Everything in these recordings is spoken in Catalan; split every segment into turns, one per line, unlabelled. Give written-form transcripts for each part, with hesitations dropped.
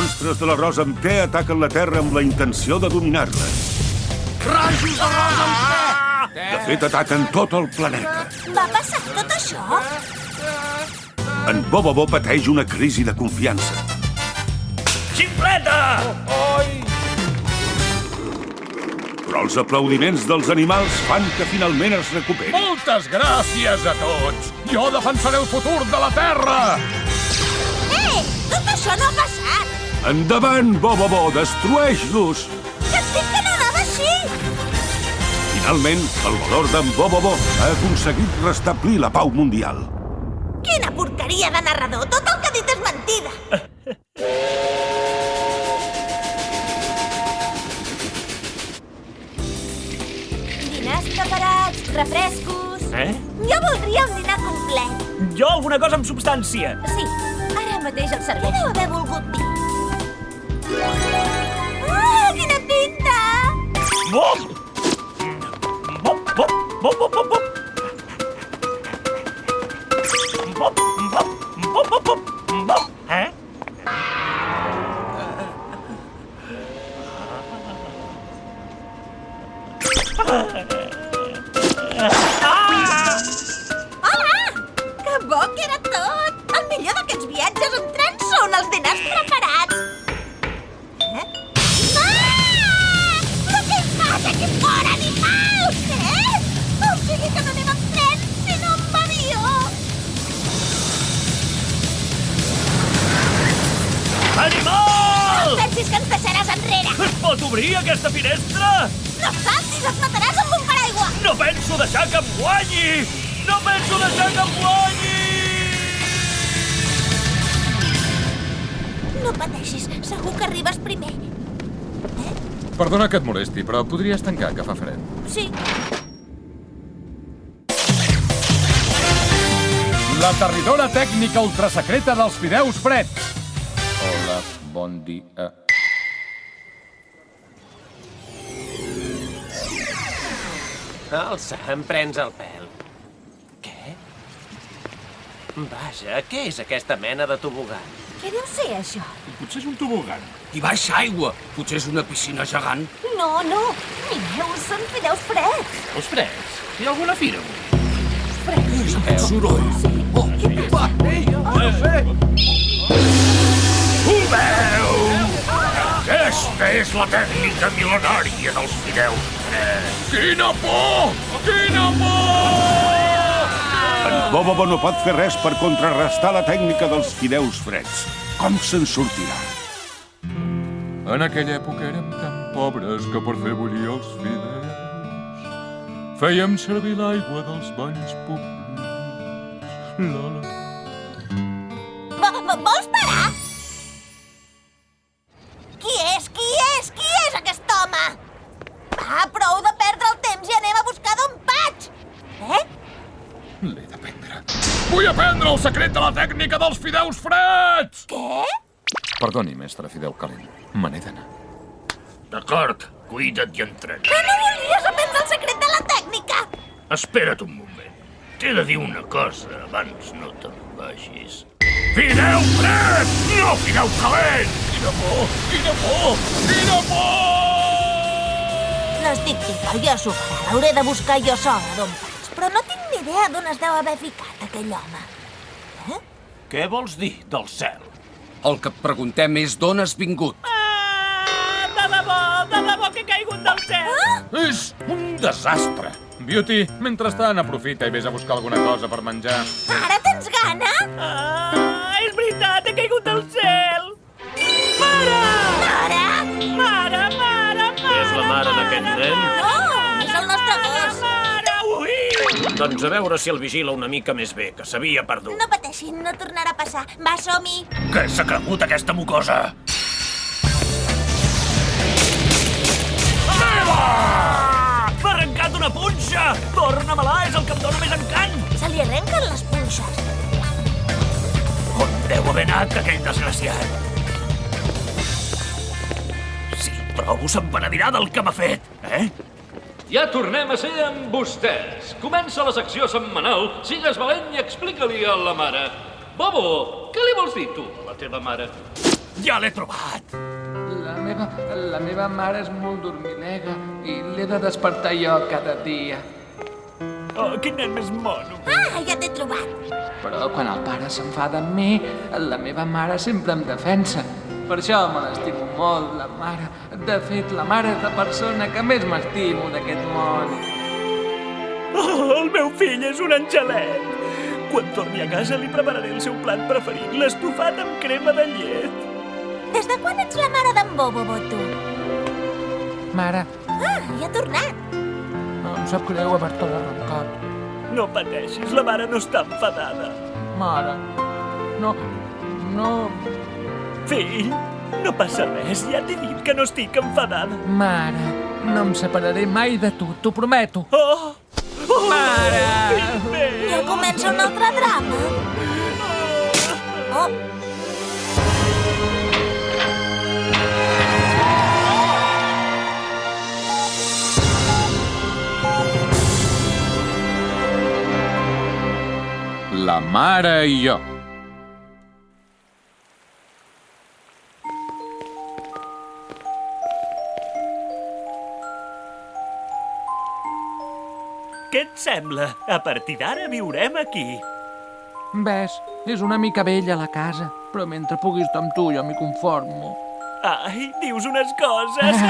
monstres de l'arròs amb te ataquen la Terra amb la intenció de dominar-la.
Rajos d'arròs amb te!
De fet, ataquen tot el planeta.
Va passar tot això?
En Bobo pateix una crisi de confiança.
Ximpleta!
Però els aplaudiments dels animals fan que finalment es recuperi.
Moltes gràcies a tots! Jo defensaré el futur de la Terra!
Tot això no ha passat!
Endavant, Bobo, destrueix-los!
Que et dic que no anava així!
Finalment, el valor d'en Bobo ha aconseguit restablir la pau mundial.
Quina porqueria de narrador! Tot el que ha dit és mentida! Dinars preparats, refrescos... Jo voldria un dinar complet.
Jo alguna cosa amb substància.
Sí, ara mateix el serveix. Què deu haver volgut dir? Ah, quina pinta!
Bop! Bop, bop, bop, bop, bop, bop. Bop, bop, bop, bop, bop, bop.
Hola! Que bo que era tot! El millor d'aquests viatges en tren són els dinars preparats. Ah! Però què hi fas aquí fora, animal? O sigui que no anem amb tren, sinó amb avió.
Animal!
No pensis que ens deixaràs enrere.
Es pot obrir aquesta finestra?
No saltis, et mataràs amb un paraigua.
No penso deixar que em guanyi! No penso deixar que em guanyi!
No pateixis, segur que arribes primer.
Perdona que et molesti, però podries tancar, que fa fred.
Sí.
L'aterridora tècnica ultrasecreta dels fideus freds. Hola, bon dia.
Elsa, em prens el pèl. Què? Vaja, què és aquesta mena de tobogan?
Què deu ser, això?
Potser és un tobogan.
Hi baixa aigua. Potser és una piscina gegant.
No, no. Mireu, són fideus freds.
Els freds. Hi ha alguna fira?
És aquest soroll. Oh, va, ei!
Ho veu? Aquesta és la tècnica mil·lenària dels fideus.
Quina por! Quina por!
En Bobo no pot fer res per contrarrestar la tècnica dels fideus freds. Com se'n sortirà?
En aquella època érem tan pobres que per fer bullir els fideus fèiem servir l'aigua dels banys públics. Lola.
Vols parar? Qui és? Qui és? Qui és aquest home? Va, prou de perdre el temps i anem a buscar d'on vaig.
L'he d'aprendre. Vull aprendre el secret de la tècnica dels fideus freds!
Què?
Perdoni, mestre Fideu Calent. Me n'he d'anar.
D'acord, cuida't i entrena.
Que no volies aprendre el secret de la tècnica?
Espera't un moment. T'he de dir una cosa abans no te'n vagis. Fideu fred! No fideu calent!
Quina por! Quina por! Quina por!
N'estic igual, ja s'ho farà. L'hauré de buscar jo sola d'on vaig. Però no tinc ni idea d'on es deu haver ficat aquell home.
Què vols dir del cel?
El que et preguntem és d'on has vingut.
De debò que he caigut del cel!
És un desastre! Beauty, mentrestant aprofita i vés a buscar alguna cosa per menjar.
Ara tens gana?
És veritat, he caigut del cel! Mare!
Mare?
Mare, mare, mare!
És la mare d'aquest nen?
No, és el nostre gos.
Mare, ui!
Doncs a veure si el vigila una mica més bé, que s'havia perdut.
No pateixin, no tornarà a passar. Va, som-hi.
Què s'ha cregut aquesta mocosa?
M'ha arrencat una punxa! Torna-me-la, és el que em dóna més encant!
Se li arrenquen les punxes.
On deu haver anat aquell desgraciat? Si el trobo, se'n penedirà del que m'ha fet,
Ja tornem a ser amb vostès. Comença la secció setmanal. Sigues valent i explica-li a la mare. Bobo, què li vols dir tu a la teva mare?
Ja l'he trobat!
La meva mare és molt dormilega i l'he de despertar jo cada dia.
Oh, quin nen més mono.
Ah, ja t'he trobat.
Però quan el pare s'enfada amb mi, la meva mare sempre em defensa. Per això me l'estimo molt, la mare. De fet, la mare és la persona que més m'estimo d'aquest món.
Oh, el meu fill és un angelet. Quan torni a casa li prepararé el seu plat preferit, l'estofat amb crema de llet.
Des de quan ets la mare d'en Bobo, tu?
Mare,
Ah, ja ha tornat.
em sap greu haver-te arrencat.
No pateixis, la mare no està enfadada.
Mare, no...
Fill, no passa res, ja t'he dit que no estic enfadada.
Mare, no em separaré mai de tu, t'ho prometo.
Oh! Oh!
Mare!
Fill meu!
Ja comença un altre drama. Oh,
La mare i jo.
Què et sembla? A partir d'ara viurem aquí.
Ves, és una mica vella la casa, però mentre pugui estar amb tu jo m'hi conformo.
Ai, dius unes coses.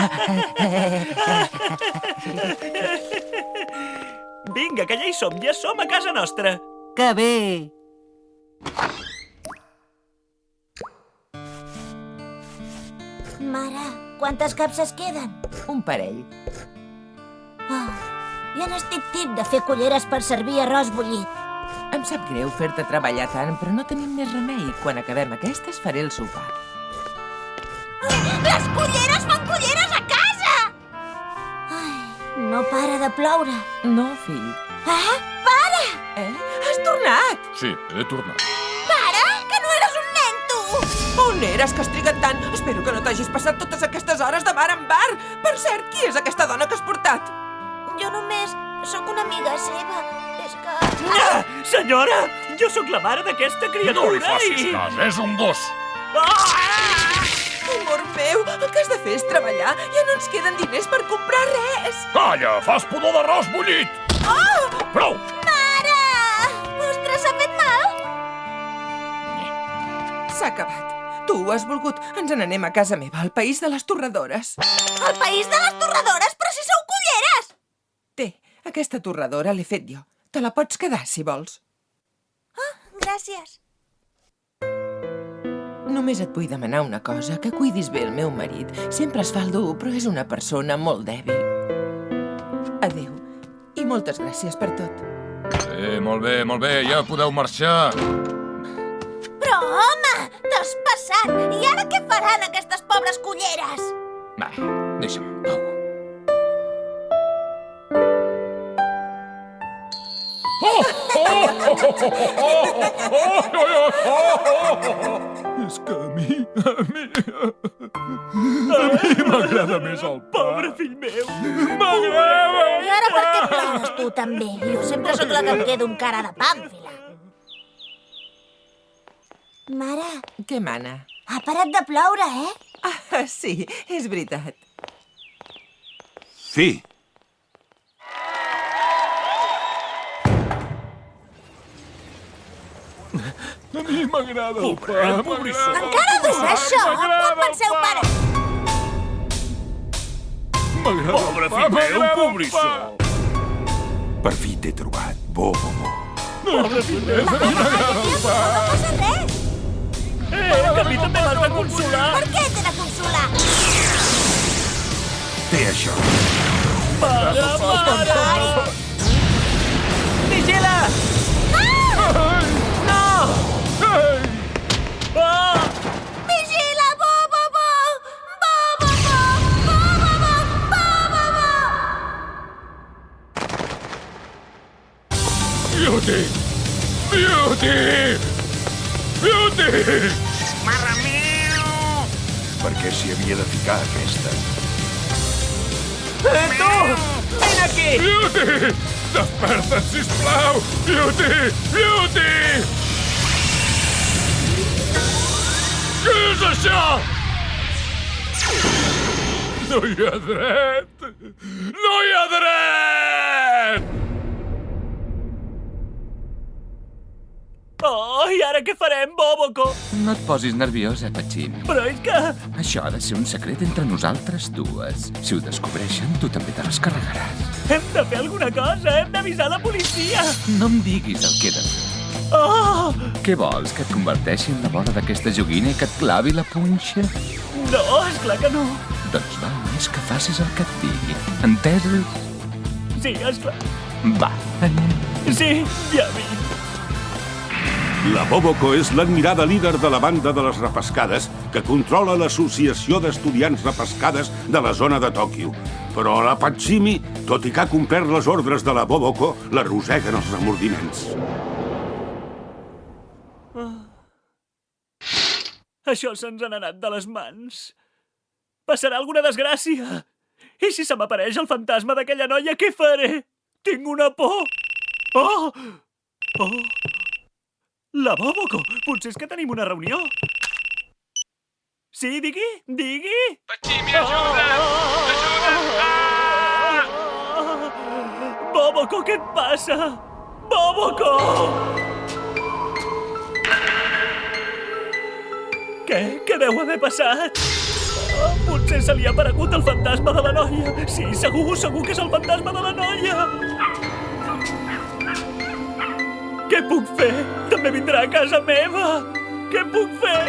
Vinga, que ja som a casa nostra.
Que bé!
mare, quantes capses queden?
Un parell.
Oh, ja n'estic tip de fer culleres per servir arròs bullit.
Em sap greu fer-te treballar tant, però no tenim més remei. Quan acabem aquestes, faré el sopar.
Les culleres fan culleres a casa! Ai, no para de ploure.
No, fill.
Ah, pare!
Has tornat!
Sí, he tornat.
Pare, que no eres un nen, tu!
On eres, que has trigat tant? Espero que no t'hagis passat totes aquestes hores de bar en bar. Per cert, qui és aquesta dona que has portat?
Jo només sóc una amiga seva. És que...
Ah, senyora, jo sóc la mare d'aquesta criatura.
No li facis cas, és un gos.
Ah!
Amor meu, el que has de fer és treballar. Ja no ens queden diners per comprar res.
Calla, fas pudor d'arròs bullit.
Oh!
Prou!
Mare! Ostres, s'ha fet mal?
S'ha acabat. Tu has volgut. Ens n'anem a casa meva, al país de les torradores.
El país de les torradores, però si sou culleres!
Té, aquesta torradora l'he fet jo. Te la pots quedar, si vols.
Gràcies.
Només et vull demanar una cosa, que cuidis bé el meu marit. Sempre es fa el dur, però és una persona molt dèbil. Adéu, i moltes gràcies per tot.
Molt bé, ja podeu marxar.
Però, home, t'has passat! I ara què faran aquestes pobres culleres?
Va, deixa'm, Pau. És que a mi m'agrada més el pa.
Pobre fill meu.
M'agrada!
I ara per què plores tu, també? Jo sempre sóc la que em quedo amb cara de pàmfila. Mare,
Què mana?
ha parat de ploure, eh?
Ah, sí, és veritat.
Fi.
A mi m'agrada el pa.
Encara dura això? Quan penseu, pare?
Pobre fill meu, pobrissó.
Per fi t'he trobat, Bobo.
No passa res.
Que a mi també m'has de consolar.
Per què t'he de consolar?
Té això.
Vigila! No! Ah!
Vigila, bo, bo, bo! Bo, bo, bo! Bo, bo, bo! Bo, bo, bo!
Beauty!
Mare meu! Per què s'hi havia de ficar aquesta?
Tu! Vine aquí!
Beauty! Desperta't, sisplau! Beauty!
Mare!
és això?
No hi ha dret! No hi ha dret!
Oh, i ara què farem, Boboco?
No et posis nerviosa, Patxim.
Però és que...
Això ha de ser un secret entre nosaltres dues. Si ho descobreixen, tu també te les carregaràs.
Hem de fer alguna cosa, hem d'avisar la policia!
No em diguis el que he de fer.
Oh!
Què vols, que et converteixi en la bola d'aquesta joguina i que et clavi la punxa?
No, esclar que no.
Doncs val més que facis el que et digui. Entesos?
Sí, esclar.
Va, anem.
Sí, ja vinc.
La Boboco és l'admirada líder de la banda de les repescades que controla l'Associació d'Estudiants Repescades de la zona de Tòquio. Però la Patximi, tot i que ha complert les ordres de la Boboco, l'arrosseguen els remordiments.
Això se'ns n'ha anat de les mans. Passarà alguna desgràcia. I si se m'apareix el fantasma d'aquella noia, què faré? Tinc una por. Oh! Oh! La Boboco! Potser és que tenim una reunió. Sí, digui, digui.
Patximi, ajuda'm! Ajuda'm!
Boboco, què et passa? Boboco! Què? Què deu haver passat? Oh, potser se li ha aparegut el fantasma de la noia. Sí, segur que és el fantasma de la noia. Què puc fer? També vindrà a casa meva. Què puc fer?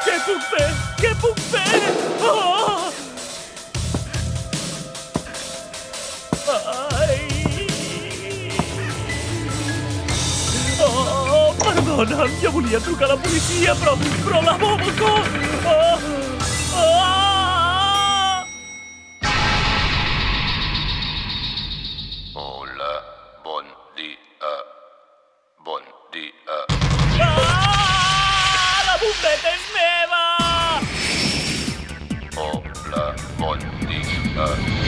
Què puc fer? Què puc fer? Oh! Ai! Oh, perdona'm, jo volia trucar a la policia, però la Boboco! Oh! Oh!
Hola, bon dia. Bon dia.
Ah! La bombeta és meva!
Hola, bon dia.